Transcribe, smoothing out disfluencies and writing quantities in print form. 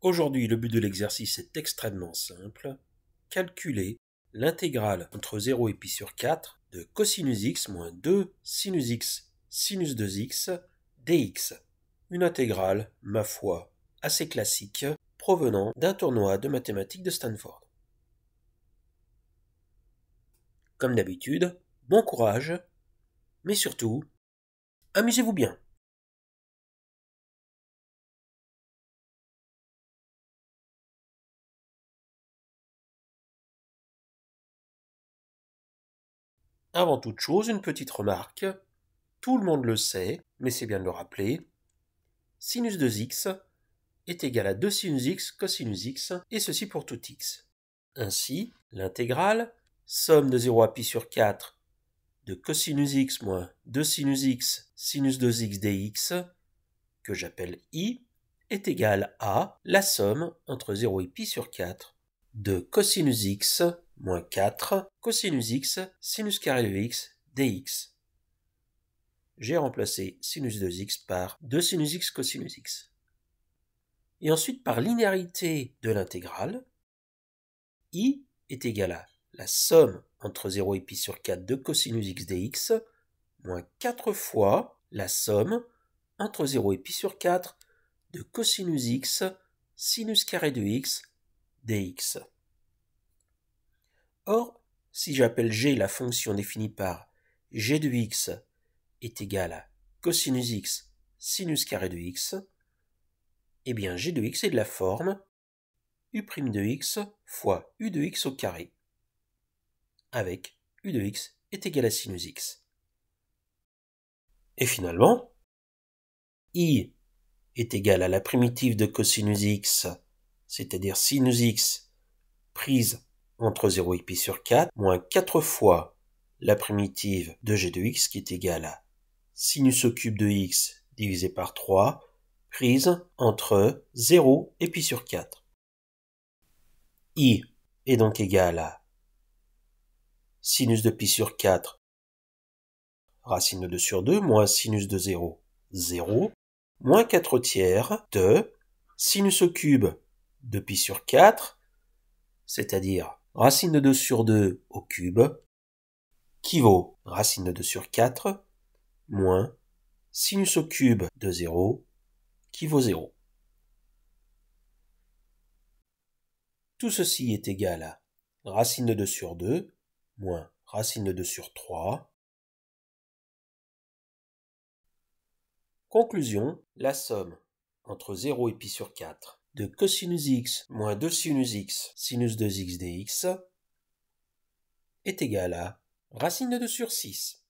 Aujourd'hui, le but de l'exercice est extrêmement simple. Calculer l'intégrale entre 0 et pi sur 4 de cosinus x moins 2 sinus x sinus 2x dx. Une intégrale, ma foi, assez classique, provenant d'un tournoi de mathématiques de Stanford. Comme d'habitude, bon courage, mais surtout, amusez-vous bien. Avant toute chose, une petite remarque. Tout le monde le sait, mais c'est bien de le rappeler. Sinus de x est égal à 2 sinus x cosinus x, et ceci pour tout x. Ainsi, l'intégrale, somme de 0 à pi sur 4 de cosinus x moins 2 sinus x sinus 2x dx, que j'appelle i, est égale à la somme entre 0 et pi sur 4 de cosinus x moins 4 cosinus x sinus carré de x dx. J'ai remplacé sinus 2x par 2 sinus x cosinus x. Et ensuite, par linéarité de l'intégrale, i est égal à la somme entre 0 et pi sur 4 de cosinus x dx moins 4 fois la somme entre 0 et pi sur 4 de cosinus x sinus carré de x dx. Or, si j'appelle g la fonction définie par g de x est égale à cosinus x sinus carré de x, eh bien g de x est de la forme u' de x fois u de x au carré, avec u de x est égal à sinus x. Et finalement, i est égal à la primitive de cosinus x, c'est-à-dire sinus x prise entre 0 et pi sur 4, moins 4 fois la primitive de g de x qui est égale à sinus au cube de x divisé par 3, prise entre 0 et pi sur 4. I est donc égal à sinus de pi sur 4, racine de 2 sur 2, moins sinus de 0, 0, moins 4 tiers de sinus au cube de pi sur 4, c'est-à-dire racine de 2 sur 2 au cube, qui vaut racine de 2 sur 4, moins sinus au cube de 0, qui vaut 0. Tout ceci est égal à racine de 2 sur 2, moins racine de 2 sur 3. Conclusion, la somme entre 0 et pi sur 4 de cosinus x moins 2 sinus x sinus 2x dx est égale à racine de 2 sur 6.